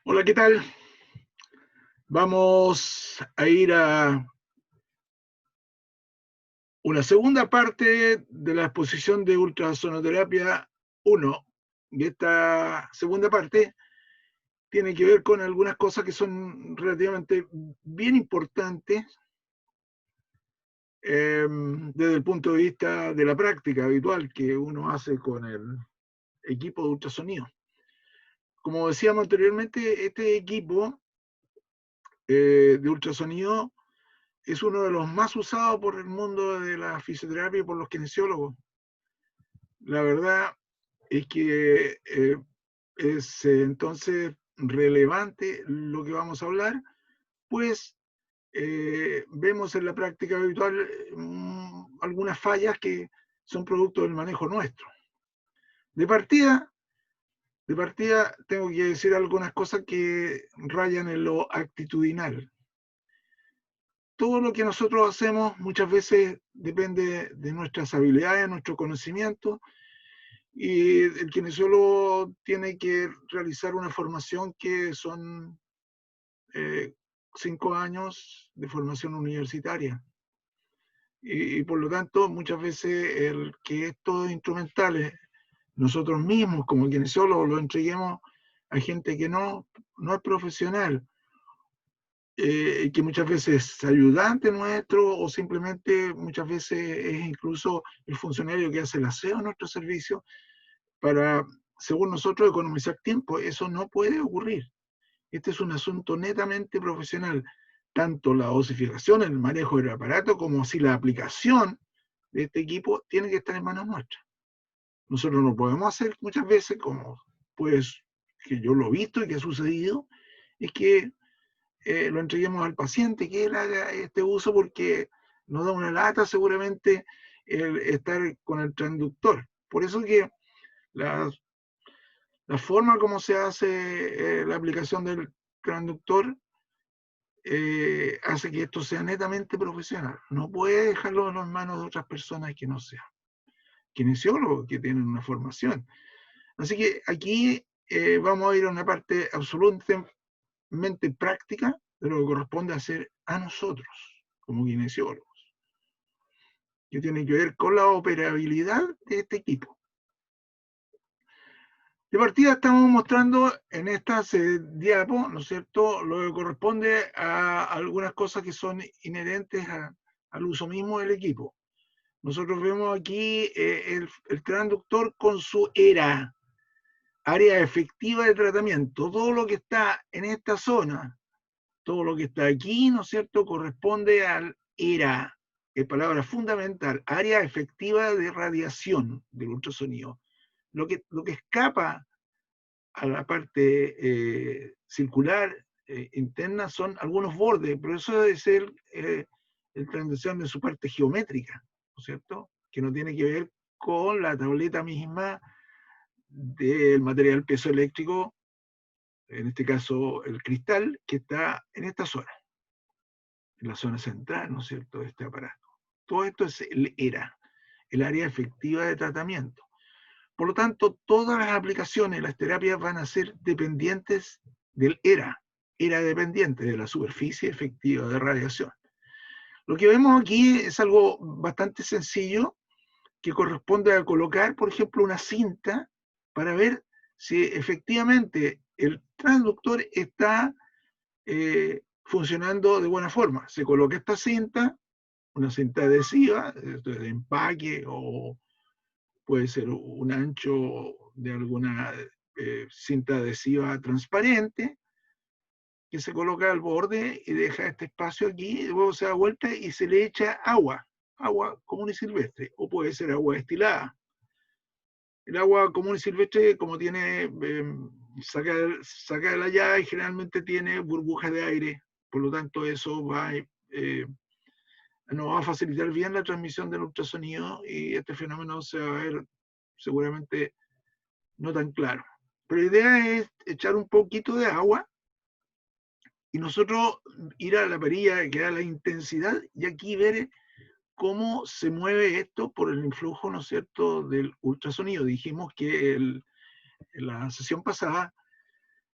Hola, ¿qué tal? Vamos a ir a una segunda parte de la exposición de ultrasonoterapia 1. Y esta segunda parte tiene que ver con algunas cosas que son relativamente bien importantes desde el punto de vista de la práctica habitual que uno hace con el equipo de ultrasonido. Como decíamos anteriormente, este equipo de ultrasonido es uno de los más usados por el mundo de la fisioterapia y por los kinesiólogos. La verdad es que es entonces relevante lo que vamos a hablar, pues vemos en la práctica habitual algunas fallas que son producto del manejo nuestro. De partida, de partida tengo que decir algunas cosas que rayan en lo actitudinal. Todo lo que nosotros hacemos muchas veces depende de nuestras habilidades, nuestro conocimiento, y el kinesiólogo tiene que realizar una formación que son 5 años de formación universitaria. Y por lo tanto, muchas veces el que estos instrumentales nosotros mismos como kinesiólogos los entreguemos a gente que no es profesional, que muchas veces es ayudante nuestro o simplemente muchas veces es incluso el funcionario que hace el aseo en nuestro servicio para, según nosotros, economizar tiempo. Eso no puede ocurrir. Este es un asunto netamente profesional. Tanto la osificación, el manejo del aparato, como si la aplicación de este equipo tiene que estar en manos nuestras. Nosotros no podemos hacer muchas veces, como pues que yo lo he visto y que ha sucedido, es que lo entreguemos al paciente, que él haga este uso porque nos da una lata seguramente el estar con el transductor. Por eso que la, la forma como se hace la aplicación del transductor hace que esto sea netamente profesional. No puede dejarlo en las manos de otras personas que no sean kinesiólogos, que tienen una formación. Así que aquí vamos a ir a una parte absolutamente práctica de lo que corresponde hacer a nosotros como kinesiólogos, que tiene que ver con la operabilidad de este equipo. De partida estamos mostrando en estas diapos, ¿no es cierto?, lo que corresponde a algunas cosas que son inherentes al uso mismo del equipo. Nosotros vemos aquí el transductor con su área efectiva de tratamiento. Todo lo que está en esta zona, todo lo que está aquí, ¿no es cierto?, corresponde al ERA, es palabra fundamental, área efectiva de radiación del ultrasonido. Lo que escapa a la parte circular interna son algunos bordes, pero eso debe ser transducción de su parte geométrica, ¿no es cierto? Que no tiene que ver con la tableta misma del material piezoeléctrico, en este caso el cristal, que está en esta zona, en la zona central, ¿no es cierto?, de este aparato. Todo esto es el ERA, el área efectiva de tratamiento. Por lo tanto, todas las aplicaciones, las terapias van a ser dependientes del ERA dependiente de la superficie efectiva de radiación. Lo que vemos aquí es algo bastante sencillo que corresponde a colocar, por ejemplo, una cinta para ver si efectivamente el transductor está funcionando de buena forma. Se coloca esta cinta, una cinta adhesiva, de empaque o puede ser un ancho de alguna cinta adhesiva transparente que se coloca al borde y deja este espacio aquí, y luego se da vuelta y se le echa agua común y silvestre, o puede ser agua destilada. El agua común y silvestre, como tiene, saca de la llave, generalmente tiene burbujas de aire, por lo tanto eso nos va a facilitar bien la transmisión del ultrasonido y este fenómeno se va a ver seguramente no tan claro. Pero la idea es echar un poquito de agua y nosotros ir a la perilla que da la intensidad y aquí ver cómo se mueve esto por el influjo, ¿no es cierto?, del ultrasonido. Dijimos que en la sesión pasada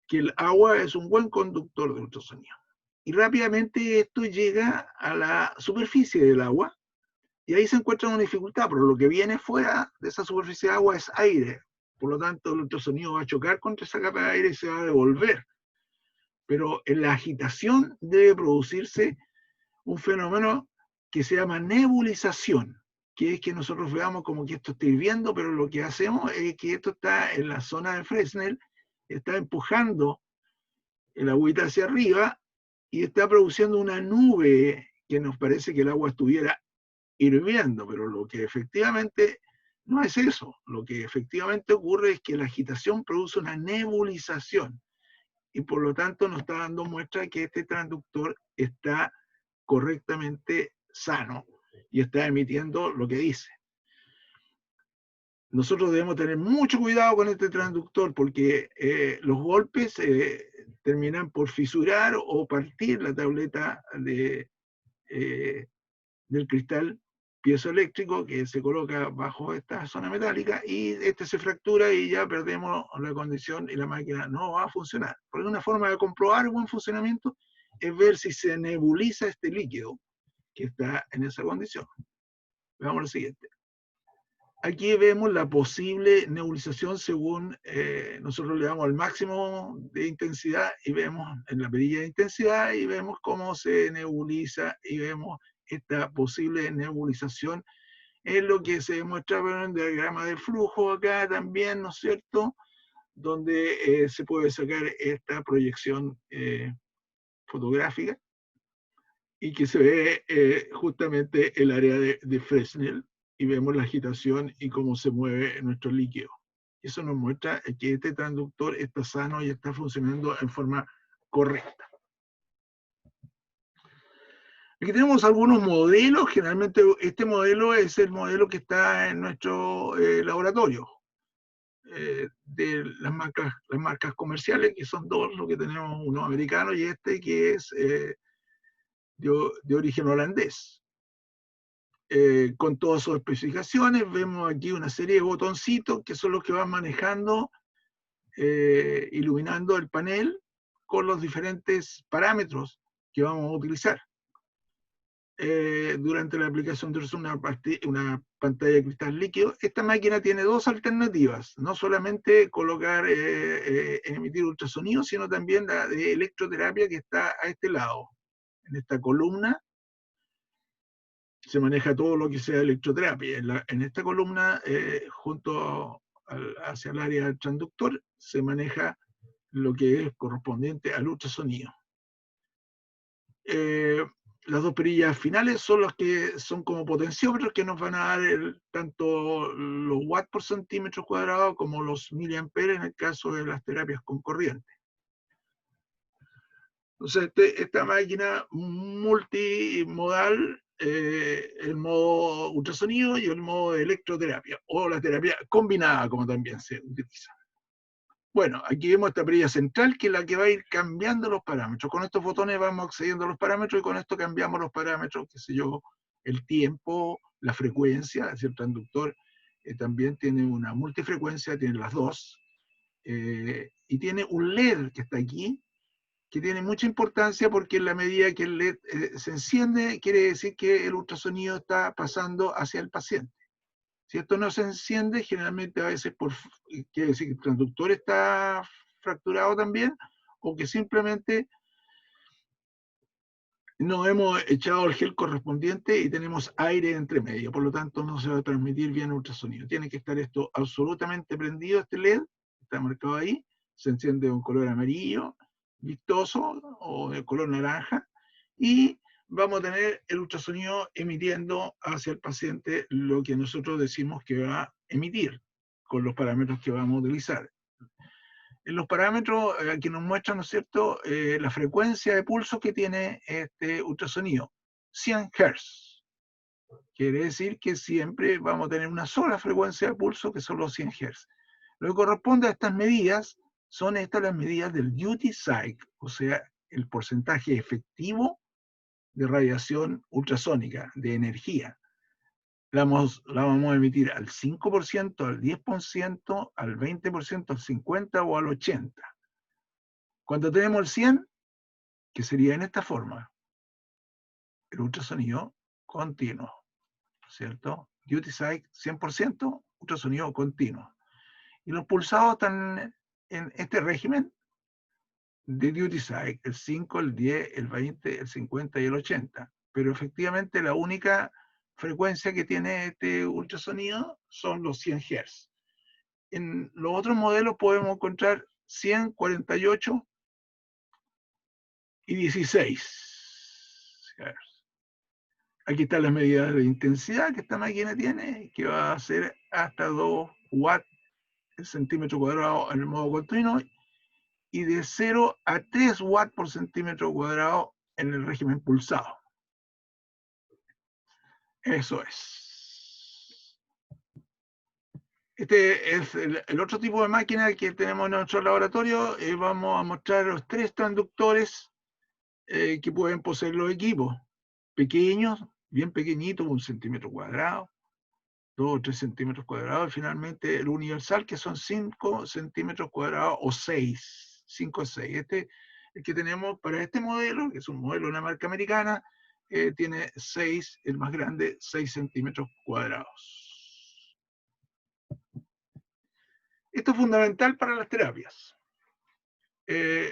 que el agua es un buen conductor de ultrasonido. Y rápidamente esto llega a la superficie del agua y ahí se encuentra una dificultad, pero lo que viene fuera de esa superficie de agua es aire. Por lo tanto, el ultrasonido va a chocar contra esa capa de aire y se va a devolver. Pero en la agitación debe producirse un fenómeno que se llama nebulización, que es que nosotros veamos como que esto está hirviendo, pero lo que hacemos es que esto está en la zona de Fresnel, está empujando el agüita hacia arriba y está produciendo una nube que nos parece que el agua estuviera hirviendo, pero lo que efectivamente no es eso. Lo que efectivamente ocurre es que la agitación produce una nebulización y por lo tanto nos está dando muestra de que este transductor está correctamente sano y está emitiendo lo que dice. Nosotros debemos tener mucho cuidado con este transductor porque los golpes terminan por fisurar o partir la tableta del cristal piezoeléctrico que se coloca bajo esta zona metálica y este se fractura y ya perdemos la condición y la máquina no va a funcionar. Porque una forma de comprobar el buen funcionamiento es ver si se nebuliza este líquido que está en esa condición. Veamos lo siguiente. Aquí vemos la posible nebulización según nosotros le damos el máximo de intensidad y vemos en la perilla de intensidad y vemos cómo se nebuliza y vemos esta posible nebulización. Es lo que se demuestra en el diagrama de flujo acá también, ¿no es cierto? Donde se puede sacar esta proyección fotográfica y que se ve justamente el área de Fresnel y vemos la agitación y cómo se mueve nuestro líquido. Eso nos muestra que este transductor está sano y está funcionando en forma correcta. Aquí tenemos algunos modelos, generalmente este modelo es el modelo que está en nuestro laboratorio, de las marcas comerciales, que son dos, lo que tenemos, uno americano y este que es de origen holandés. Con todas sus especificaciones, vemos aquí una serie de botoncitos que son los que van manejando, iluminando el panel con los diferentes parámetros que vamos a utilizar. Durante la aplicación de una pantalla de cristal líquido, esta máquina tiene dos alternativas, no solamente colocar, emitir ultrasonido, sino también la de electroterapia que está a este lado. En esta columna se maneja todo lo que sea electroterapia. En esta columna, junto hacia el área del transductor, se maneja lo que es correspondiente al ultrasonido. Las dos perillas finales son las que son como potenciómetros que nos van a dar tanto los watts por centímetro cuadrado como los miliamperes en el caso de las terapias con corriente. Entonces, esta máquina multimodal, el modo ultrasonido y el modo de electroterapia, o la terapia combinada, como también se utiliza. Bueno, aquí vemos esta perilla central, que es la que va a ir cambiando los parámetros. Con estos botones vamos accediendo a los parámetros y con esto cambiamos los parámetros, qué sé yo, el tiempo, la frecuencia. Es decir, el transductor también tiene una multifrecuencia, tiene las dos, y tiene un LED que está aquí, que tiene mucha importancia porque en la medida que el LED se enciende, quiere decir que el ultrasonido está pasando hacia el paciente. Si esto no se enciende, generalmente a veces quiere decir que el transductor está fracturado también, o que simplemente no hemos echado el gel correspondiente y tenemos aire entre medio, por lo tanto no se va a transmitir bien el ultrasonido. Tiene que estar esto absolutamente prendido, este LED, está marcado ahí, se enciende de un color amarillo, vistoso, o de color naranja, y vamos a tener el ultrasonido emitiendo hacia el paciente lo que nosotros decimos que va a emitir, con los parámetros que vamos a utilizar. En los parámetros aquí nos muestran, ¿no es cierto?, la frecuencia de pulso que tiene este ultrasonido, 100 Hz. Quiere decir que siempre vamos a tener una sola frecuencia de pulso, que son los 100 Hz. Lo que corresponde a estas medidas son estas las medidas del duty cycle, o sea, el porcentaje efectivo de radiación ultrasónica, de energía. La vamos a emitir al 5%, al 10%, al 20%, al 50% o al 80%. Cuando tenemos el 100, que sería en esta forma, el ultrasonido continuo, ¿cierto? Duty cycle 100%, ultrasonido continuo. Y los pulsados están en este régimen de duty cycle, el 5, el 10, el 20, el 50 y el 80. Pero efectivamente la única frecuencia que tiene este ultrasonido son los 100 Hz. En los otros modelos podemos encontrar 100, 48 y 16 Hz. Aquí están las medidas de intensidad que esta máquina tiene, que va a ser hasta 2 watts el centímetro cuadrado en el modo continuo y de 0 a 3 watts por centímetro cuadrado en el régimen pulsado. Eso es. Este es el otro tipo de máquina que tenemos en nuestro laboratorio. Vamos a mostrar los 3 transductores que pueden poseer los equipos. Pequeños, bien pequeñitos, 1 centímetro cuadrado, 2 o 3 centímetros cuadrados, y finalmente el universal, que son 5 centímetros cuadrados o 6, 5 o 6. Este, el que tenemos para este modelo, que es un modelo de una marca americana, tiene 6, el más grande, 6 centímetros cuadrados. Esto es fundamental para las terapias.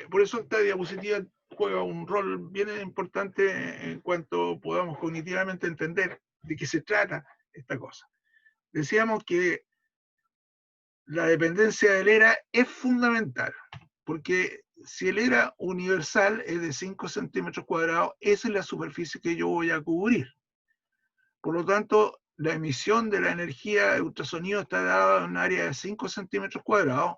Por eso esta diapositiva juega un rol bien importante en cuanto podamos cognitivamente entender de qué se trata esta cosa. Decíamos que la dependencia del ERA es fundamental, porque si el ERA universal es de 5 centímetros cuadrados, esa es la superficie que yo voy a cubrir. Por lo tanto, la emisión de la energía de ultrasonido está dada en un área de 5 centímetros cuadrados,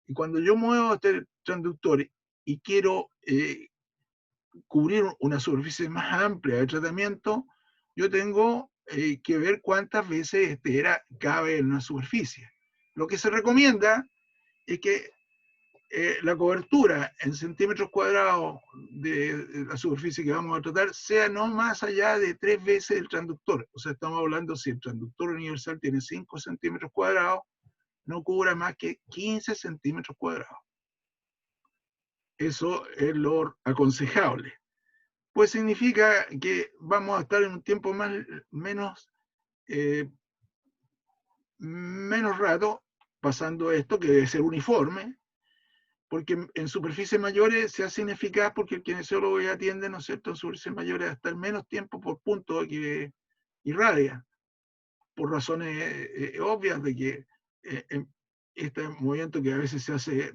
y cuando yo muevo este transductor y quiero cubrir una superficie más amplia de tratamiento, yo tengo que ver cuántas veces este ERA cabe en una superficie. Lo que se recomienda es que la cobertura en centímetros cuadrados de la superficie que vamos a tratar sea no más allá de 3 veces el transductor. O sea, estamos hablando, si el transductor universal tiene 5 centímetros cuadrados, no cubra más que 15 centímetros cuadrados. Eso es lo aconsejable. Pues significa que vamos a estar en un tiempo menos rato pasando esto, que debe ser uniforme, porque en superficies mayores se hace ineficaz porque el kinesiólogo ya atiende, ¿no es cierto?, en superficies mayores a estar menos tiempo por punto que irradia, por razones obvias de que este movimiento que a veces se hace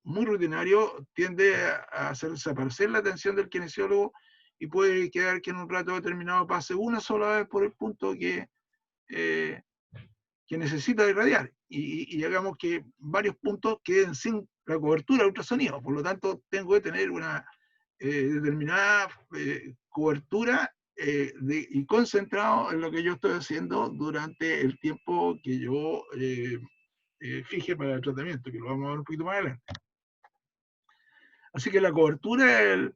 muy rutinario tiende a hacer desaparecer la atención del kinesiólogo y puede quedar que en un rato determinado pase una sola vez por el punto que necesita irradiar y hagamos que varios puntos queden sin la cobertura de ultrasonido. Por lo tanto, tengo que tener una determinada cobertura y concentrado en lo que yo estoy haciendo durante el tiempo que yo fije para el tratamiento, que lo vamos a ver un poquito más adelante. Así que la cobertura del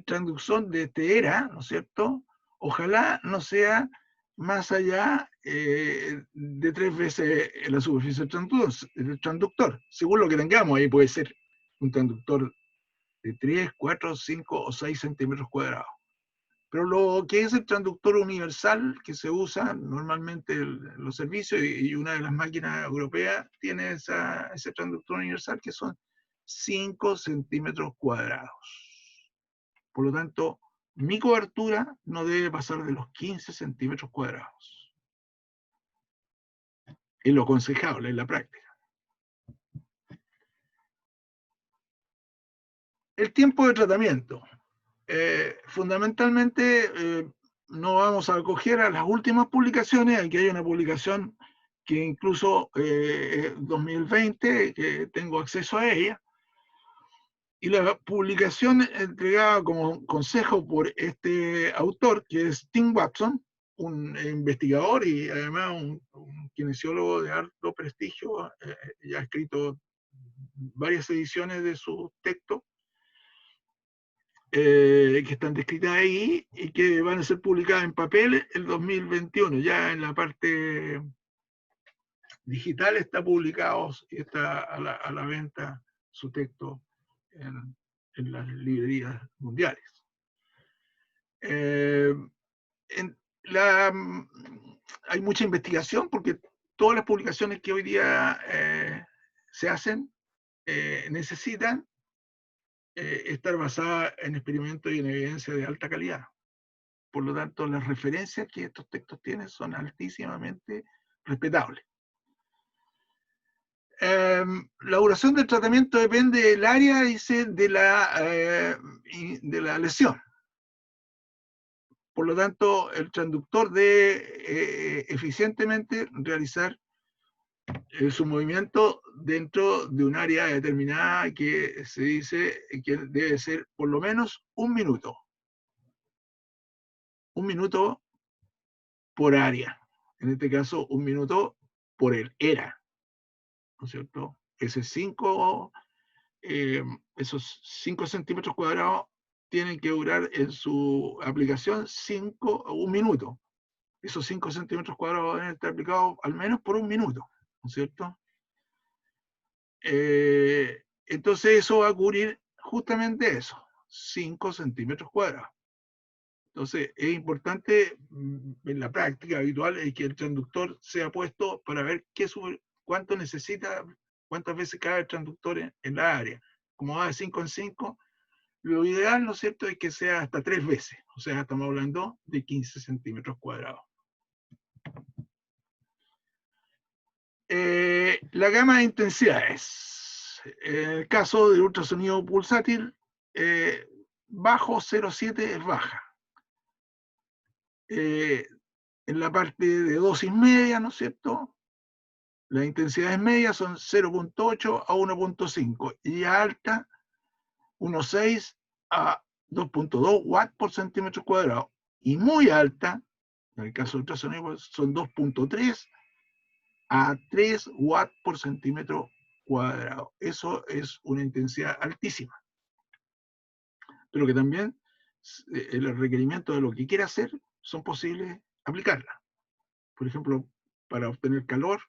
transducción de este ERA, ¿no es cierto?, ojalá no sea más allá de 3 veces la superficie del transductor. Según lo que tengamos, ahí puede ser un transductor de 3, 4, 5 o 6 centímetros cuadrados. Pero lo que es el transductor universal que se usa normalmente en los servicios, y una de las máquinas europeas tiene ese transductor universal, que son 5 centímetros cuadrados. Por lo tanto, mi cobertura no debe pasar de los 15 centímetros cuadrados. Es lo aconsejable en la práctica. El tiempo de tratamiento. Fundamentalmente, no vamos a acoger a las últimas publicaciones. Aquí hay una publicación que incluso 2020, que tengo acceso a ella, y la publicación entregada como consejo por este autor, que es Tim Watson, un investigador y además un kinesiólogo de alto prestigio, ya ha escrito varias ediciones de sus textos, que están descritas ahí y que van a ser publicadas en papel el 2021. Ya en la parte digital está publicado, está a la venta su texto en las librerías mundiales. Hay mucha investigación porque todas las publicaciones que hoy día se hacen necesitan estar basadas en experimentos y en evidencia de alta calidad. Por lo tanto, las referencias que estos textos tienen son altísimamente respetables. La duración del tratamiento depende del área, dice, de la lesión. Por lo tanto, el transductor debe eficientemente realizar su movimiento dentro de un área determinada que se dice que debe ser por lo menos 1 minuto. 1 minuto por área. En este caso, 1 minuto por el ERA. ¿No es cierto? Esos 5 centímetros cuadrados tienen que durar en su aplicación 1 minuto. Esos 5 centímetros cuadrados deben estar aplicados al menos por 1 minuto, ¿no es cierto? Entonces eso va a cubrir justamente eso, 5 centímetros cuadrados. Entonces es importante en la práctica habitual que el transductor sea puesto para ver cuánto necesita, cuántas veces cabe el transductor en la área. Como va de 5 en 5, lo ideal, ¿no es cierto?, es que sea hasta 3 veces. O sea, estamos hablando de 15 centímetros cuadrados. La gama de intensidades. En el caso del ultrasonido pulsátil, bajo 0,7 es baja. En la parte de dosis media, ¿no es cierto?, las intensidades medias son 0,8 a 1,5 y alta 1,6 a 2,2 watts por centímetro cuadrado. Y muy alta, en el caso del ultrasonido, son 2,3 a 3 watts por centímetro cuadrado. Eso es una intensidad altísima. Pero que también los requerimientos de lo que quiera hacer son posibles aplicarla. Por ejemplo, para obtener calor,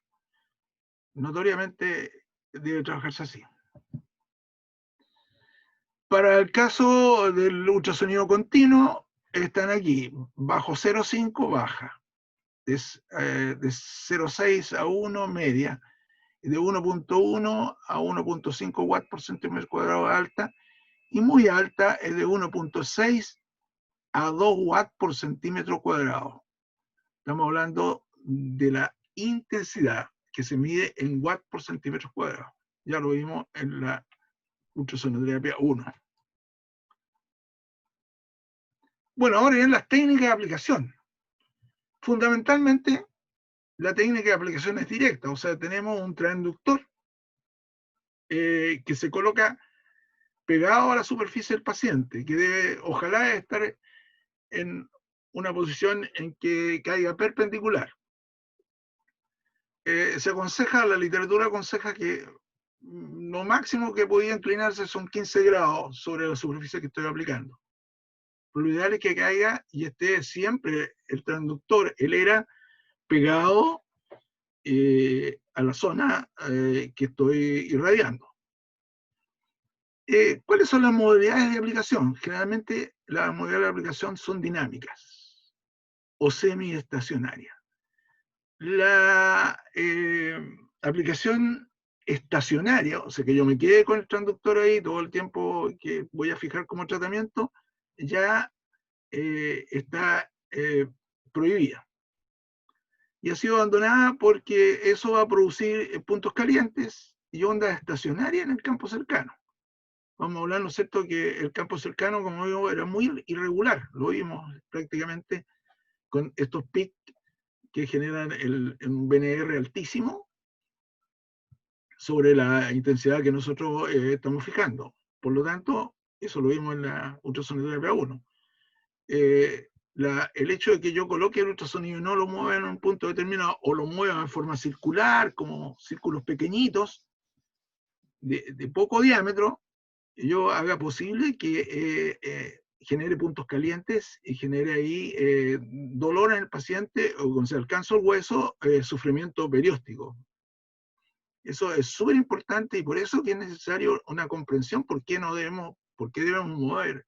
notoriamente debe trabajarse así. Para el caso del ultrasonido continuo, están aquí, bajo 0,5 baja, de 0,6 a 1 media, de 1,1 a 1,5 watts por centímetro cuadrado alta, y muy alta es de 1,6 a 2 watts por centímetro cuadrado. Estamos hablando de la intensidad que se mide en watts por centímetro cuadrado. Ya lo vimos en la ultrasonoterapia 1. Bueno, ahora vienen las técnicas de aplicación. Fundamentalmente, la técnica de aplicación es directa, o sea, tenemos un transductor que se coloca pegado a la superficie del paciente, que debe, ojalá, estar en una posición en que caiga perpendicular. Se aconseja, la literatura aconseja que lo máximo que podía inclinarse son 15 grados sobre la superficie que estoy aplicando. Lo ideal es que caiga y esté siempre el transductor, el ERA, pegado a la zona que estoy irradiando. ¿Cuáles son las modalidades de aplicación? Generalmente las modalidades de aplicación son dinámicas o semiestacionarias. La aplicación estacionaria, o sea que yo me quede con el transductor ahí todo el tiempo que voy a fijar como tratamiento, ya está prohibida. Y ha sido abandonada porque eso va a producir puntos calientes y ondas estacionarias en el campo cercano. Vamos a hablar, ¿no es cierto?, que el campo cercano, como digo, era muy irregular. Lo vimos prácticamente con estos pics que generan un BNR altísimo sobre la intensidad que nosotros estamos fijando. Por lo tanto, eso lo vimos en la ultrasonoterapia 1. El hecho de que yo coloque el ultrasonido y no lo mueva en un punto determinado, o lo mueva en forma circular, como círculos pequeñitos, de poco diámetro, yo haga posible que genere puntos calientes y genere ahí dolor en el paciente, o cuando se alcanza el hueso, sufrimiento perióstico. Eso es súper importante y por eso que es necesario una comprensión por qué debemos mover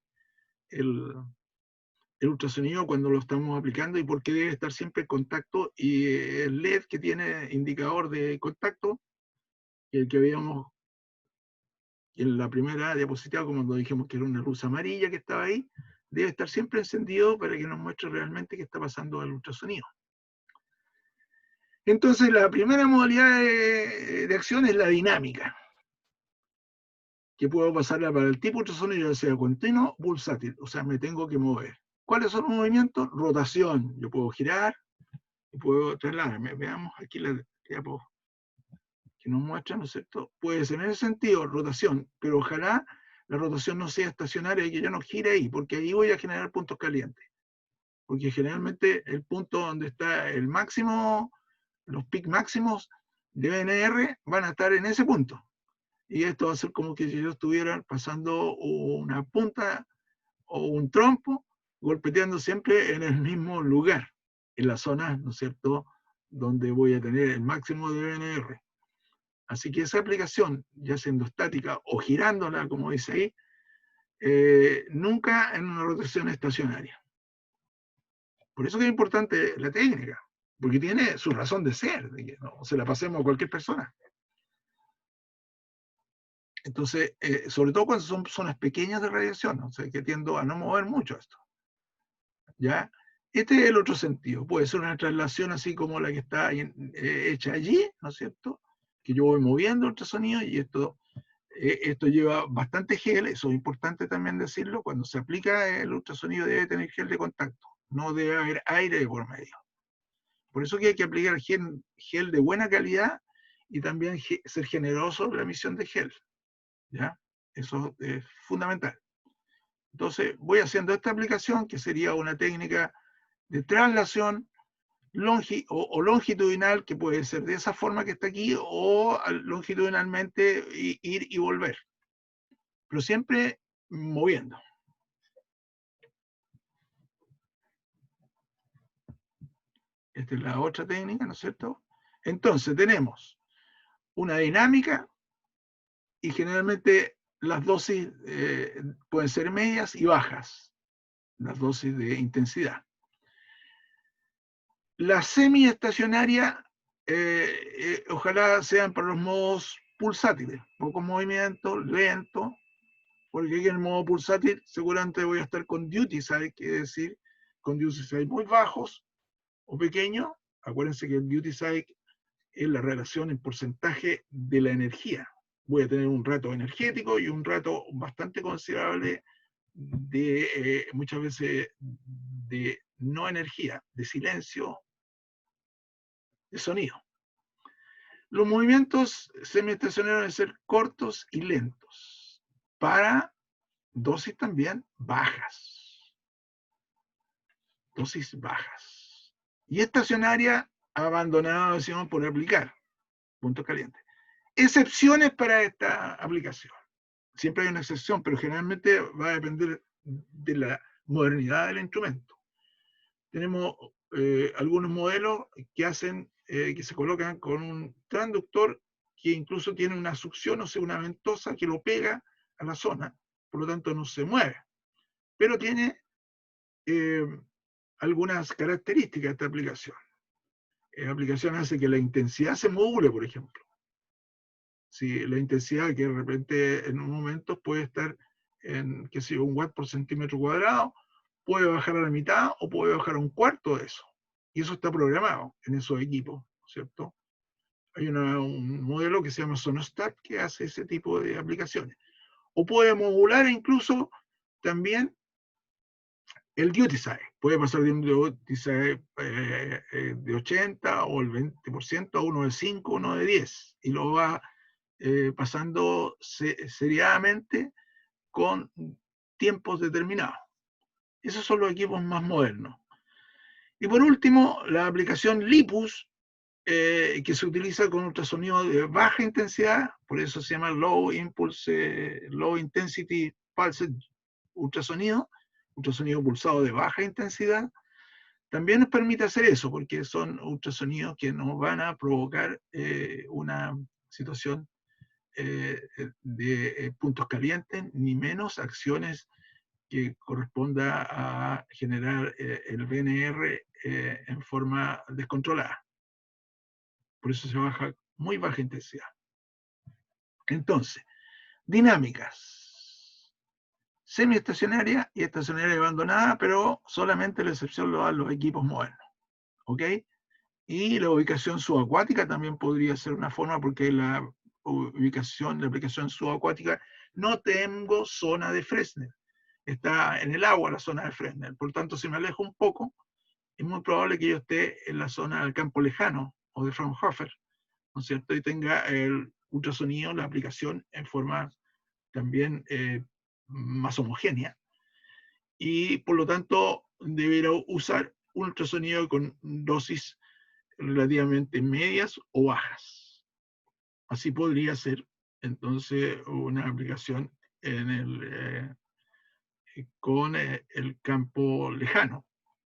el ultrasonido cuando lo estamos aplicando y por qué debe estar siempre en contacto, y el LED que tiene indicador de contacto, el que veíamos en la primera diapositiva, como dijimos que era una luz amarilla que estaba ahí, debe estar siempre encendido para que nos muestre realmente qué está pasando al ultrasonido. Entonces, la primera modalidad de acción es la dinámica, que puedo pasarla para el tipo ultrasonido, ya sea continuo o pulsátil, o sea, me tengo que mover. ¿Cuáles son los movimientos? Rotación, yo puedo girar y puedo trasladarme. Veamos aquí la diapositiva que nos muestra, ¿no es cierto? Puede ser en ese sentido rotación, pero ojalá la rotación no sea estacionaria y que yo no gire ahí, porque ahí voy a generar puntos calientes. Porque generalmente el punto donde está el máximo, los pics máximos de BNR van a estar en ese punto. Y esto va a ser como que si yo estuviera pasando una punta o un trompo, golpeteando siempre en el mismo lugar, en la zona, ¿no es cierto?, donde voy a tener el máximo de BNR. Así que esa aplicación, ya siendo estática o girándola, como dice ahí, nunca en una rotación estacionaria. Por eso que es importante la técnica, porque tiene su razón de ser, de que no se la pasemos a cualquier persona. Entonces, sobre todo cuando son zonas pequeñas de radiación, ¿no? O sea, que tiendo a no mover mucho esto. ¿Ya? Este es el otro sentido. Puede ser una traslación así como la que está hecha allí, ¿no es cierto? Que yo voy moviendo el ultrasonido y esto lleva bastante gel, eso es importante también decirlo. Cuando se aplica el ultrasonido debe tener gel de contacto, no debe haber aire de por medio. Por eso que hay que aplicar gel de buena calidad y también ser generoso en la emisión de gel. ¿Ya? Eso es fundamental. Entonces voy haciendo esta aplicación, que sería una técnica de traslación o longitudinal, que puede ser de esa forma que está aquí, o longitudinalmente ir y volver, pero siempre moviendo. Esta es la otra técnica, ¿no es cierto? Entonces tenemos una dinámica y generalmente las dosis pueden ser medias y bajas, las dosis de intensidad. La semiestacionaria, ojalá sean para los modos pulsátiles, pocos movimientos, lento, porque aquí en el modo pulsátil seguramente voy a estar con duty cycle, que es decir, con duty cycle muy bajos o pequeños. Acuérdense que el duty cycle es la relación en porcentaje de la energía. Voy a tener un rato energético y un rato bastante considerable de, muchas veces, de no energía, de silencio, de sonido. Los movimientos semiestacionarios deben ser cortos y lentos, para dosis también bajas. Dosis bajas. Y estacionaria, abandonada, decimos, por aplicar. Punto caliente. Excepciones para esta aplicación. Siempre hay una excepción, pero generalmente va a depender de la modernidad del instrumento. Tenemos algunos modelos que hacen, que se colocan con un transductor que incluso tiene una succión, o sea, una ventosa que lo pega a la zona, por lo tanto no se mueve. Pero tiene algunas características esta aplicación. La aplicación hace que la intensidad se module, por ejemplo. Si la intensidad que de repente en un momento puede estar en, qué sé yo, 1 watt por centímetro cuadrado, puede bajar a la mitad o puede bajar a 1/4 de eso. Y eso está programado en esos equipos, ¿cierto? Hay un modelo que se llama Sonostat que hace ese tipo de aplicaciones. O puede modular incluso también el duty cycle. Puede pasar de un duty cycle de 80 o el 20% a uno de 5, uno de 10. Y lo va pasando seriadamente con tiempos determinados. Esos son los equipos más modernos. Y por último, la aplicación LIPUS, que se utiliza con ultrasonido de baja intensidad, por eso se llama Low Intensity Pulsed ultrasonido pulsado de baja intensidad. También nos permite hacer eso, porque son ultrasonidos que nos van a provocar una situación de puntos calientes, ni menos acciones que corresponda a generar el BNR en forma descontrolada. Por eso se baja muy baja intensidad. Entonces, dinámicas. Semiestacionaria y estacionaria abandonada, pero solamente la excepción lo dan los equipos modernos. ¿Ok? Y la ubicación subacuática también podría ser una forma, porque la aplicación subacuática no tengo zona de Fresnel. Está en el agua la zona de Fresnel. Por tanto, si me alejo un poco, es muy probable que yo esté en la zona del campo lejano o de Fraunhofer, ¿no es cierto? Y tenga el ultrasonido, la aplicación en forma también más homogénea. Y por lo tanto, deberá usar un ultrasonido con dosis relativamente medias o bajas. Así podría ser entonces una aplicación en con el campo lejano,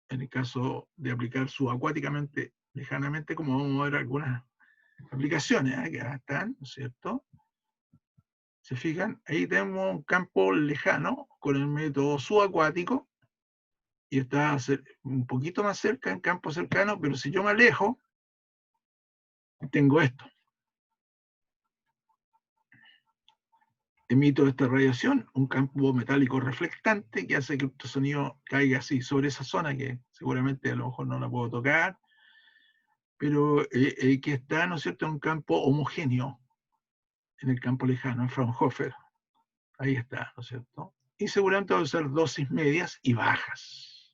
en el caso de aplicar subacuáticamente, lejanamente, como vamos a ver algunas aplicaciones que están, ¿no es cierto? Se fijan, ahí tenemos un campo lejano con el método subacuático y está un poquito más cerca en campo cercano, pero si yo me alejo, tengo esto. Emito esta radiación, un campo metálico reflectante que hace que el ultrasonido caiga así sobre esa zona que seguramente a lo mejor no la puedo tocar, pero que está, ¿no es cierto?, en un campo homogéneo, en el campo lejano, en Fraunhofer. Ahí está, ¿no es cierto? Y seguramente va a ser dosis medias y bajas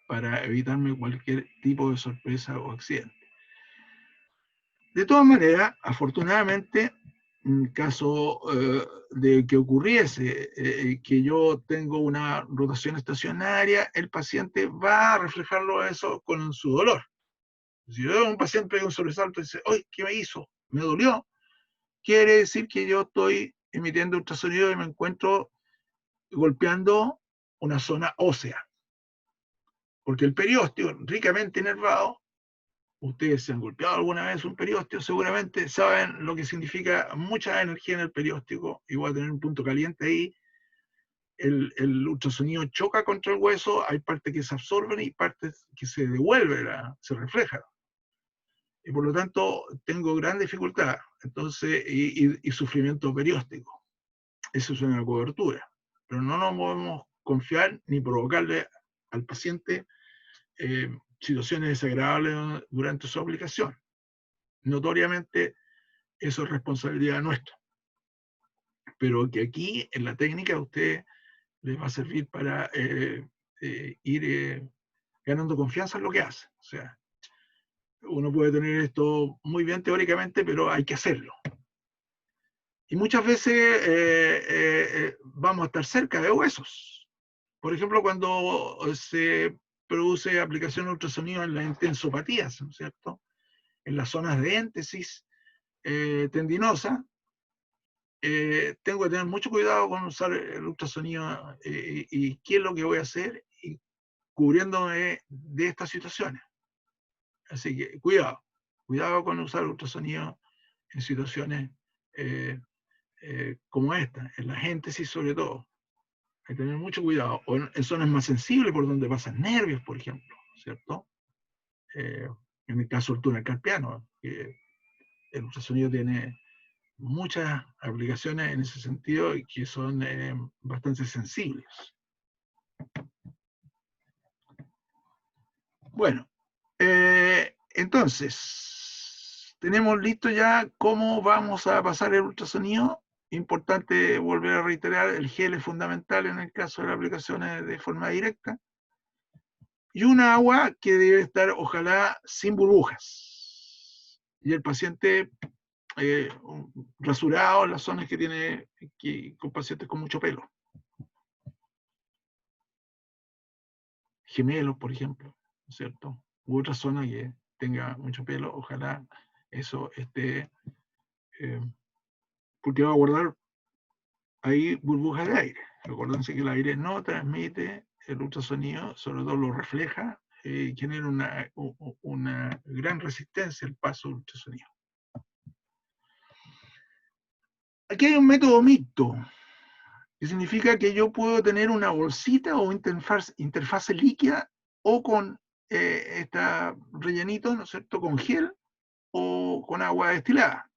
para evitarme cualquier tipo de sorpresa o accidente. De todas maneras, afortunadamente, en caso de que ocurriese que yo tengo una rotación estacionaria, el paciente va a reflejarlo eso con su dolor. Si yo veo a un paciente con un sobresalto y dice, ¡ay, qué me hizo! Me dolió. Quiere decir que yo estoy emitiendo ultrasonido y me encuentro golpeando una zona ósea. Porque el periósteo, ricamente inervado, ustedes se han golpeado alguna vez un periósteo, seguramente saben lo que significa mucha energía en el periósteo, igual tener un punto caliente ahí, el ultrasonido choca contra el hueso, hay partes que se absorben y partes que se devuelven, se reflejan. Y por lo tanto tengo gran dificultad, entonces, y sufrimiento perióstico. Eso es una cobertura. Pero no nos podemos confiar ni provocarle al paciente situaciones desagradables durante su aplicación. Notoriamente, eso es responsabilidad nuestra. Pero que aquí, en la técnica, a usted les va a servir para ir ganando confianza en lo que hace. O sea, uno puede tener esto muy bien teóricamente, pero hay que hacerlo. Y muchas veces vamos a estar cerca de huesos. Por ejemplo, cuando se produce aplicación de ultrasonido en las intensopatías, ¿no es cierto? En las zonas de éntesis tendinosa, tengo que tener mucho cuidado con usar el ultrasonido y qué es lo que voy a hacer y cubriéndome de estas situaciones. Así que cuidado con usar el ultrasonido en situaciones como esta, en la éntesis sobre todo. Hay que tener mucho cuidado. O en zonas más sensibles por donde pasan nervios, por ejemplo, ¿cierto? En el caso del túnel carpiano, que el ultrasonido tiene muchas aplicaciones en ese sentido y que son bastante sensibles. Bueno, entonces, tenemos listo ya cómo vamos a pasar el ultrasonido. Importante volver a reiterar, el gel es fundamental en el caso de las aplicaciones de forma directa. Y una agua que debe estar, ojalá, sin burbujas. Y el paciente rasurado en las zonas que tiene con pacientes con mucho pelo. Gemelos, por ejemplo, ¿no es cierto? U otra zona que tenga mucho pelo, ojalá eso esté, porque va a guardar ahí burbujas de aire. Acuérdense que el aire no transmite el ultrasonido, sobre todo lo refleja y genera una gran resistencia al paso del ultrasonido. Aquí hay un método mixto, que significa que yo puedo tener una bolsita o interfase líquida o con esta rellenito, ¿no es cierto?, con gel o con agua destilada.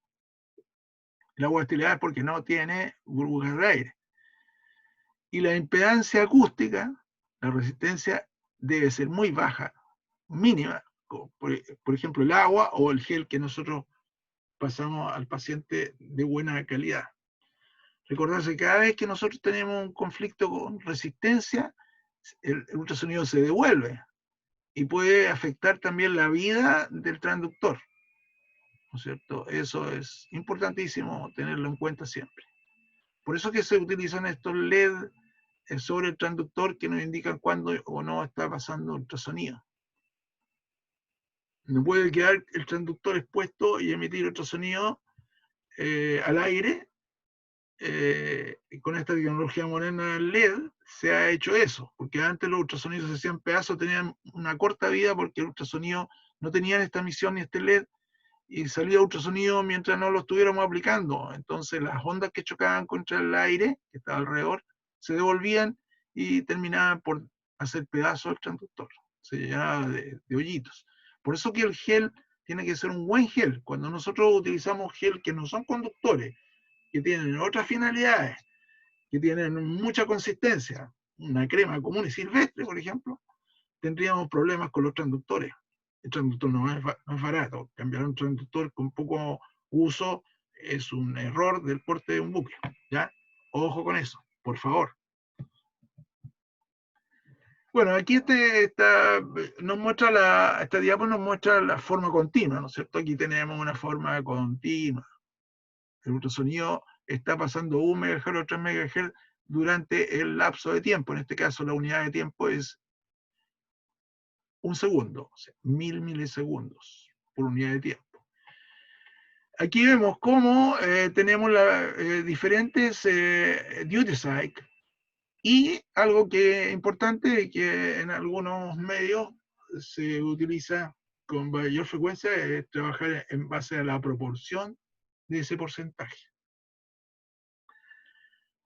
El agua destilada es porque no tiene burbujas de aire. Y la impedancia acústica, la resistencia, debe ser muy baja, mínima. Por ejemplo, el agua o el gel que nosotros pasamos al paciente de buena calidad. Recordarse que cada vez que nosotros tenemos un conflicto con resistencia, el ultrasonido se devuelve y puede afectar también la vida del transductor, ¿no es cierto? Eso es importantísimo tenerlo en cuenta siempre. Por eso que se utilizan estos LED sobre el transductor que nos indican cuándo o no está pasando ultrasonido. No puede quedar el transductor expuesto y emitir ultrasonido al aire. Con esta tecnología moderna LED se ha hecho eso, porque antes los ultrasonidos se hacían pedazos, tenían una corta vida porque el ultrasonido no tenían esta emisión ni este LED y salía ultrasonido mientras no lo estuviéramos aplicando. Entonces las ondas que chocaban contra el aire que estaba alrededor se devolvían y terminaban por hacer pedazos el transductor. Se llenaba de hoyitos. Por eso que el gel tiene que ser un buen gel. Cuando nosotros utilizamos gel que no son conductores, que tienen otras finalidades, que tienen mucha consistencia, una crema común y silvestre, por ejemplo, tendríamos problemas con los transductores. El transductor no es barato. Cambiar un transductor con poco uso es un error del porte de un buque. ¿Ya? Ojo con eso, por favor. Bueno, aquí esta diapo nos muestra la forma continua, ¿no es cierto? Aquí tenemos una forma continua. El ultrasonido está pasando 1 MHz o 3 MHz durante el lapso de tiempo. En este caso, la unidad de tiempo es 1 segundo, o sea, 1000 milisegundos por unidad de tiempo. Aquí vemos cómo tenemos diferentes duty cycles y algo que es importante que en algunos medios se utiliza con mayor frecuencia es trabajar en base a la proporción de ese porcentaje.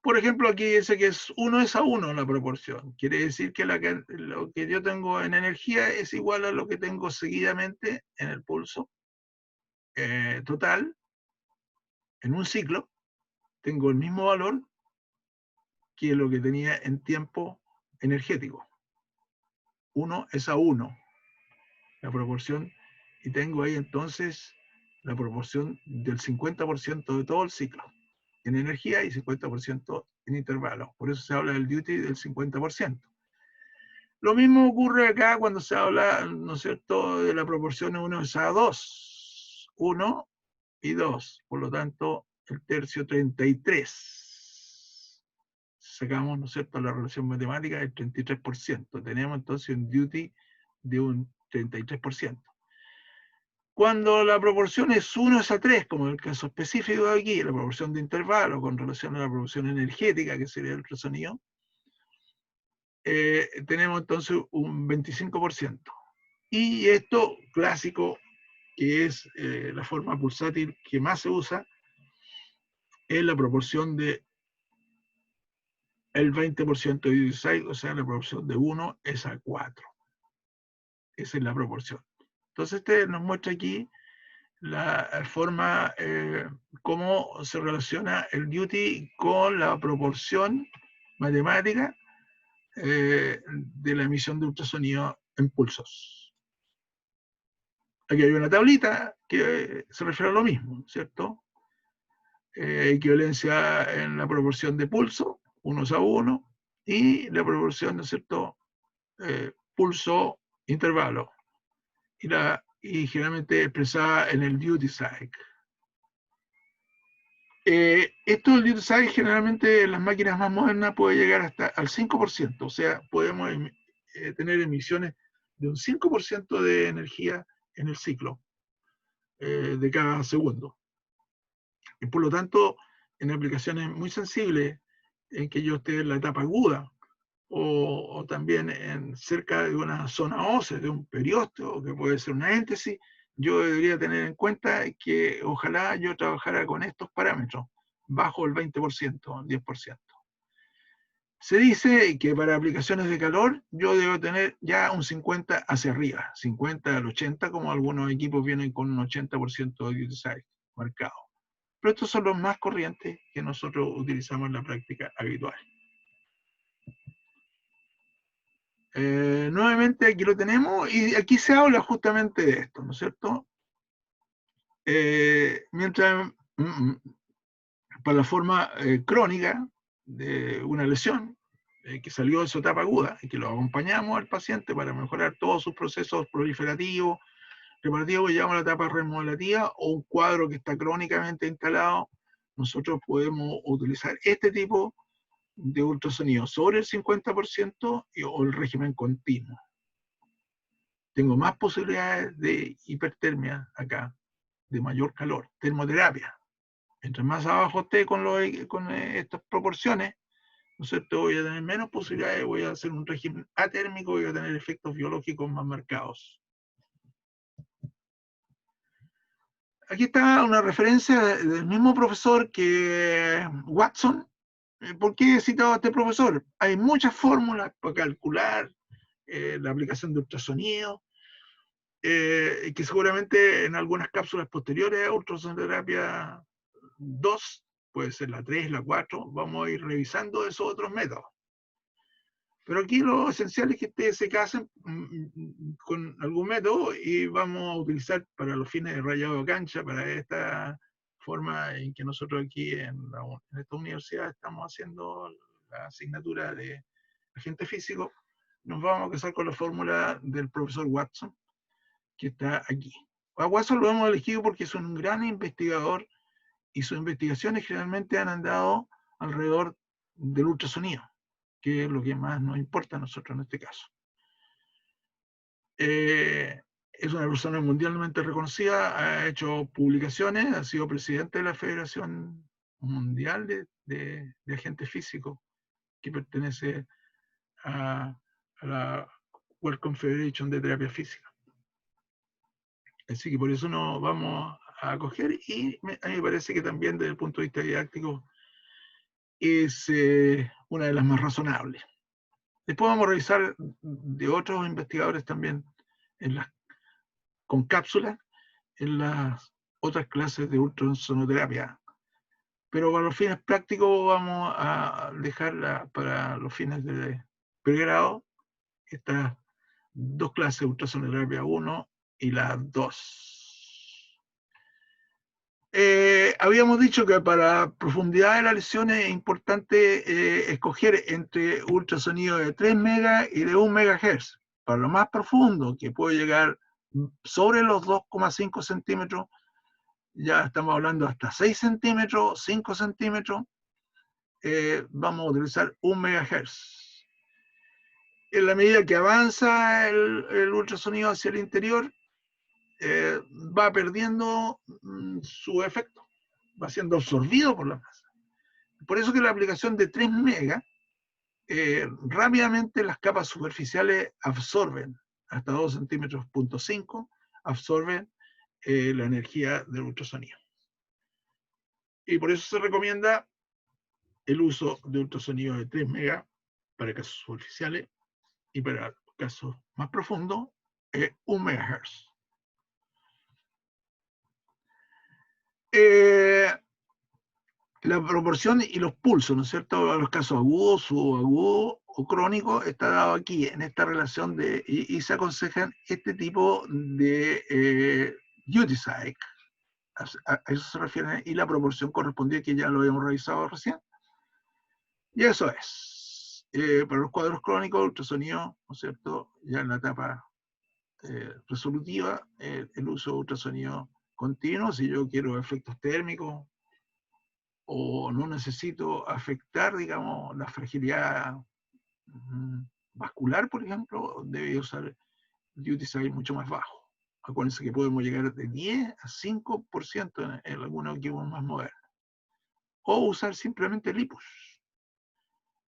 Por ejemplo, aquí dice que es 1:1 la proporción. Quiere decir que lo que yo tengo en energía es igual a lo que tengo seguidamente en el pulso total. En un ciclo tengo el mismo valor que lo que tenía en tiempo energético. 1:1 la proporción. Y tengo ahí entonces la proporción del 50% de todo el ciclo en energía y 50% en intervalo. Por eso se habla del duty del 50%. Lo mismo ocurre acá cuando se habla, ¿no es cierto?, de la proporción 1:2. 1 y 2. Por lo tanto, el tercio 33. Sacamos, ¿no es cierto?, la relación matemática del 33%. Tenemos entonces un duty de un 33%. Cuando la proporción es 1:3, como en el caso específico de aquí, la proporción de intervalo con relación a la proporción energética, que sería el ultrasonido, tenemos entonces un 25%. Y esto clásico, que es la forma pulsátil que más se usa, es la proporción de el 20% de duty cycle, o sea, la proporción de 1:4. Esa es la proporción. Entonces este nos muestra aquí la forma, cómo se relaciona el duty con la proporción matemática de la emisión de ultrasonido en pulsos. Aquí hay una tablita que se refiere a lo mismo, ¿cierto? Equivalencia en la proporción de pulso, 1:1, y la proporción, ¿no es cierto?, pulso-intervalo. Y generalmente expresada en el duty cycle. Esto del duty cycle generalmente en las máquinas más modernas puede llegar hasta al 5%, o sea, podemos tener emisiones de un 5% de energía en el ciclo de cada segundo. Y por lo tanto, en aplicaciones muy sensibles, en que yo esté en la etapa aguda, o también cerca de una zona ósea, de un periósteo, que puede ser una éntesis, yo debería tener en cuenta que ojalá yo trabajara con estos parámetros, bajo el 20%, 10%. Se dice que para aplicaciones de calor yo debo tener ya un 50 hacia arriba, 50 al 80, como algunos equipos vienen con un 80% de duty cycle marcado. Pero estos son los más corrientes que nosotros utilizamos en la práctica habitual. Nuevamente aquí lo tenemos y aquí se habla justamente de esto, ¿no es cierto? Mientras para la forma crónica de una lesión que salió de su etapa aguda y que lo acompañamos al paciente para mejorar todos sus procesos proliferativos, reparativos, que llamamos la etapa remodelativa, o un cuadro que está crónicamente instalado, nosotros podemos utilizar este tipo de ultrasonido sobre el 50% o el régimen continuo. Tengo más posibilidades de hipertermia acá, de mayor calor, termoterapia. Mientras más abajo esté con estas proporciones, ¿no es cierto? Voy a tener menos posibilidades, voy a hacer un régimen atérmico, voy a tener efectos biológicos más marcados. Aquí está una referencia del mismo profesor que Watson. ¿Por qué he citado a este profesor? Hay muchas fórmulas para calcular la aplicación de ultrasonido, que seguramente en algunas cápsulas posteriores a ultrasonoterapia 2, puede ser la 3, la 4, vamos a ir revisando esos otros métodos. Pero aquí lo esencial es que ustedes se casen con algún método y vamos a utilizar para los fines de rayado de cancha, para esta forma en que nosotros aquí en esta universidad estamos haciendo la asignatura de agente físico, nos vamos a casar con la fórmula del profesor Watson, que está aquí. A Watson lo hemos elegido porque es un gran investigador y sus investigaciones generalmente han andado alrededor del ultrasonido, que es lo que más nos importa a nosotros en este caso. Es una persona mundialmente reconocida, ha hecho publicaciones, ha sido presidente de la Federación Mundial de Agentes Físicos, que pertenece a la World Confederation de Terapia Física. Así que por eso nos vamos a acoger, y a mí me parece que también desde el punto de vista didáctico es una de las más razonables. Después vamos a revisar de otros investigadores también con cápsulas en las otras clases de ultrasonoterapia. Pero para los fines prácticos vamos a dejarla para los fines de pregrado, estas dos clases, ultrasonoterapia 1 y la 2. Habíamos dicho que para profundidad de la lesión es importante escoger entre ultrasonido de 3 MHz y de 1 MHz. Para lo más profundo, que puede llegar sobre los 2,5 centímetros, ya estamos hablando hasta 6 centímetros, 5 centímetros, vamos a utilizar 1 MHz. En la medida que avanza el ultrasonido hacia el interior, va perdiendo su efecto, va siendo absorbido por la masa. Por eso que la aplicación de 3 megas, rápidamente las capas superficiales absorben, hasta 2 centímetros, 0.5, absorben la energía del ultrasonido. Y por eso se recomienda el uso de ultrasonido de 3 megas para casos superficiales, y para casos más profundos, 1 MHz. La proporción y los pulsos, ¿no es cierto? Los casos agudos, subagudos o crónicos, está dado aquí en esta relación y se aconsejan este tipo de duty cycle. A eso se refiere, y la proporción correspondiente, que ya lo habíamos revisado recién. Y eso es. Para los cuadros crónicos, ultrasonido, ¿no es cierto? Ya en la etapa resolutiva, el uso de ultrasonido continuo, si yo quiero efectos térmicos, o no necesito afectar, digamos, la fragilidad vascular, por ejemplo, debe usar duty cycle mucho más bajo. Acuérdense que podemos llegar de 10 a 5% en algunos equipos más modernos. O usar simplemente LIPUS,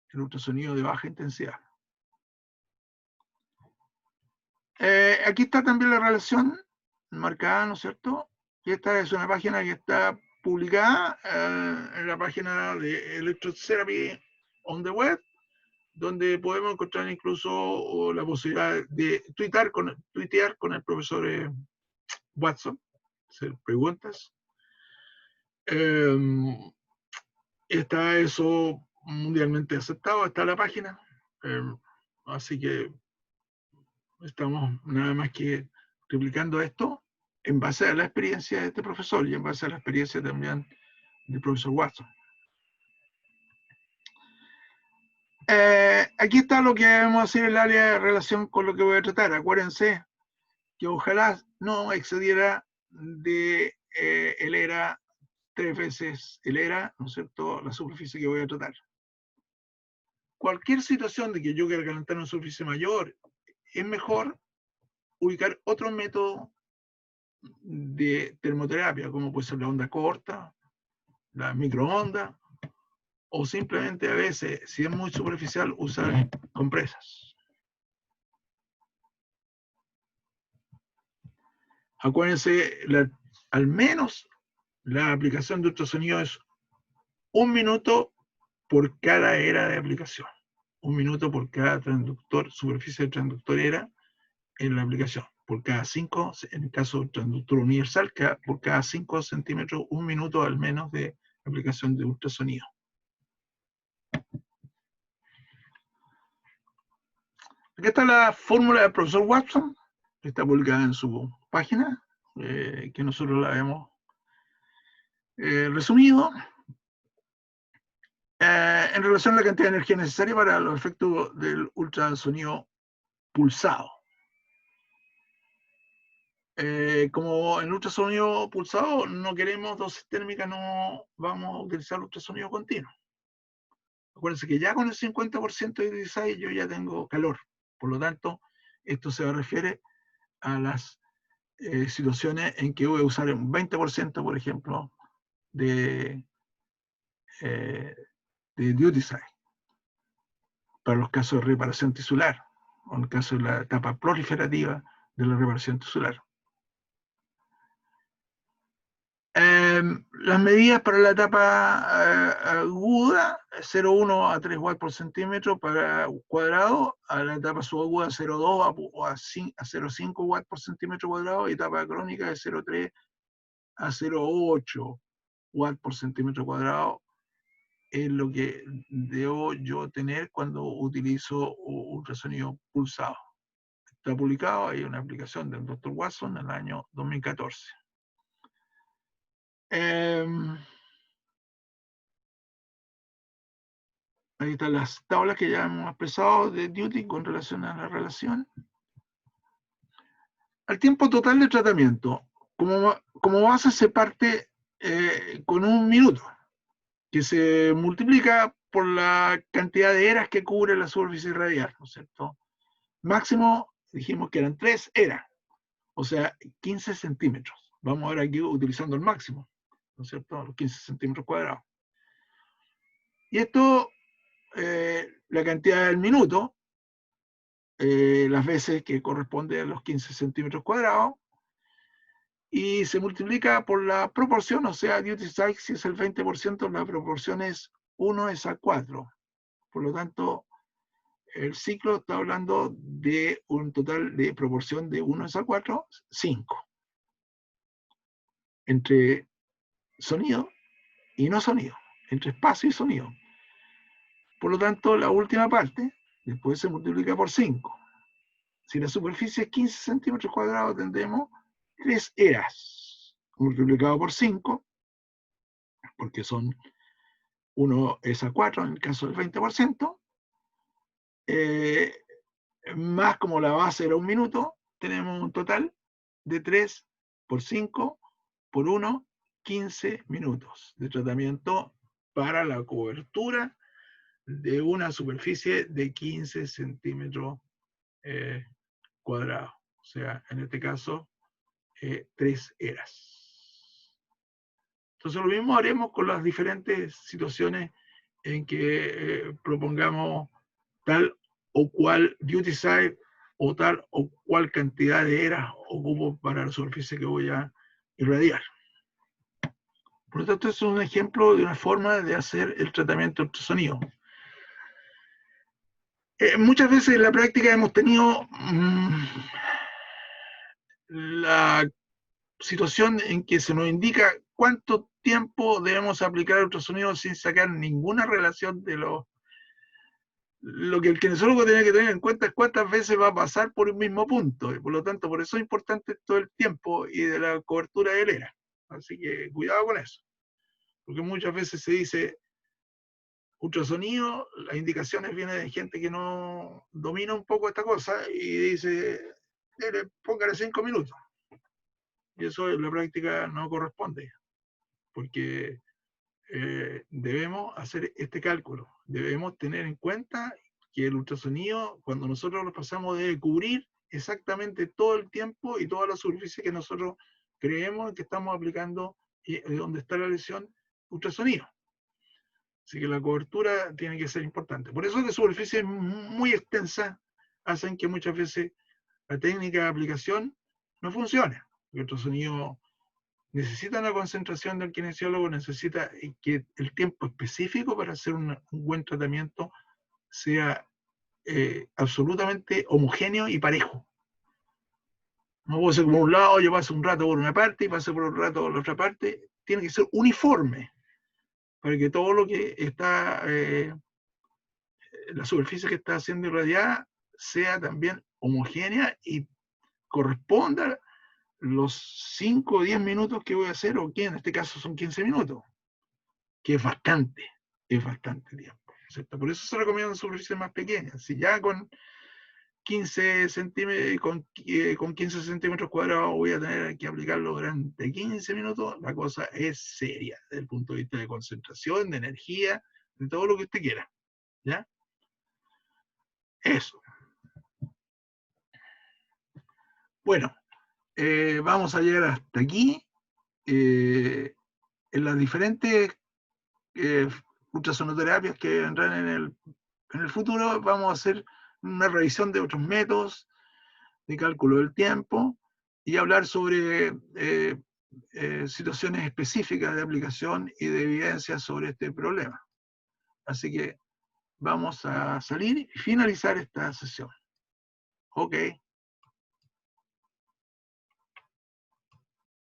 el ultrasonido de baja intensidad. Aquí está también la relación marcada, ¿no es cierto? Y esta es una página que está publicada en la página de Electrotherapy on the Web, donde podemos encontrar incluso la posibilidad de tuitear con el profesor Watson, hacer preguntas. Está eso mundialmente aceptado, está la página, así que estamos nada más que replicando esto en base a la experiencia de este profesor y en base a la experiencia también del profesor Watson. Aquí está lo que vamos a hacer en el área de relación con lo que voy a tratar. Acuérdense que ojalá no excediera de el ERA 3 veces el ERA, ¿no es cierto?, la superficie que voy a tratar. Cualquier situación de que yo quiera calentar una superficie mayor, es mejor ubicar otro método de termoterapia, como puede ser la onda corta, la microonda, o simplemente a veces, si es muy superficial, usar compresas. Acuérdense, al menos la aplicación de ultrasonido es 1 minuto por cada era de aplicación. 1 minuto por cada transductor, superficie de transductor era en la aplicación. Por cada 5, en el caso del transductor universal, por cada 5 centímetros, 1 minuto al menos de aplicación de ultrasonido. Aquí está la fórmula del profesor Watson, que está publicada en su página, que nosotros la hemos resumido. En relación a la cantidad de energía necesaria para los efectos del ultrasonido pulsado. Como en ultrasonido pulsado no queremos dosis térmicas, no vamos a utilizar ultrasonido continuo. Acuérdense que ya con el 50% de design yo ya tengo calor. Por lo tanto, esto se refiere a las situaciones en que voy a usar un 20%, por ejemplo, de duty size para los casos de reparación tisular, o en el caso de la etapa proliferativa de la reparación tisular. Las medidas para la etapa aguda, 0,1 a 3 watts por centímetro para cuadrado, a la etapa subaguda 0,2 a 0,5 watts por centímetro cuadrado, y etapa crónica de 0,3 a 0,8 watts por centímetro cuadrado, es lo que debo yo tener cuando utilizo ultrasonido pulsado. Está publicado, hay una aplicación del Dr. Watson en el año 2014. Ahí están las tablas que ya hemos expresado de duty con relación a la relación. Al tiempo total de tratamiento, como base se parte con 1 minuto, que se multiplica por la cantidad de eras que cubre la superficie radial, ¿no es cierto? Máximo, dijimos que eran 3 eras, o sea, 15 centímetros. Vamos a ver aquí utilizando el máximo, ¿no es cierto? Los 15 centímetros cuadrados. Y esto, la cantidad del minuto, las veces que corresponde a los 15 centímetros cuadrados, y se multiplica por la proporción, o sea, duty size, si es el 20%, la proporción es 1:4. Por lo tanto, el ciclo está hablando de un total de proporción de 1:4, 5. Entre sonido y no sonido, entre espacio y sonido. Por lo tanto, la última parte, después se multiplica por 5. Si la superficie es 15 centímetros cuadrados, tendremos 3 eras, multiplicado por 5, porque son 1:4 en el caso del 20%, más como la base era 1 minuto, tenemos un total de 3 por 5 por 1, 15 minutos de tratamiento para la cobertura de una superficie de 15 centímetros cuadrados. O sea, en este caso, 3 eras. Entonces lo mismo haremos con las diferentes situaciones en que propongamos tal o cual duty size o tal o cual cantidad de eras ocupo para la superficie que voy a irradiar. Por lo tanto, es un ejemplo de una forma de hacer el tratamiento de ultrasonido. Muchas veces en la práctica hemos tenido la situación en que se nos indica cuánto tiempo debemos aplicar el ultrasonido sin sacar ninguna relación de lo que el kinesiólogo tiene que tener en cuenta es cuántas veces va a pasar por un mismo punto. Y por lo tanto, por eso es importante todo el tiempo y de la cobertura del ERA. Así que cuidado con eso. Porque muchas veces se dice ultrasonido, las indicaciones vienen de gente que no domina un poco esta cosa y dice, póngale 5 minutos. Y eso en la práctica no corresponde, porque debemos hacer este cálculo. Debemos tener en cuenta que el ultrasonido, cuando nosotros lo pasamos, debe cubrir exactamente todo el tiempo y toda la superficie que nosotros creemos que estamos aplicando y donde está la lesión ultrasonido. Así que la cobertura tiene que ser importante. Por eso las superficies muy extensas hacen que muchas veces la técnica de aplicación no funcione. El ultrasonido necesita una concentración del kinesiólogo, necesita que el tiempo específico para hacer un buen tratamiento sea absolutamente homogéneo y parejo. No puede ser como un lado, yo paso un rato por una parte y paso por un rato por la otra parte. Tiene que ser uniforme para que todo lo que está, la superficie que está siendo irradiada sea también homogénea y corresponda los 5 o 10 minutos que voy a hacer, o que en este caso son 15 minutos, que es bastante tiempo, ¿cierto? Por eso se recomiendan superficies más pequeñas. Si ya con 15 centímetros, con 15 centímetros cuadrados voy a tener que aplicarlo durante 15 minutos, la cosa es seria, desde el punto de vista de concentración, de energía, de todo lo que usted quiera, ¿ya? Eso. Bueno, vamos a llegar hasta aquí. En las diferentes ultrasonoterapias que vendrán en el futuro, vamos a hacer una revisión de otros métodos de cálculo del tiempo y hablar sobre situaciones específicas de aplicación y de evidencia sobre este problema. Así que vamos a salir y finalizar esta sesión. Ok.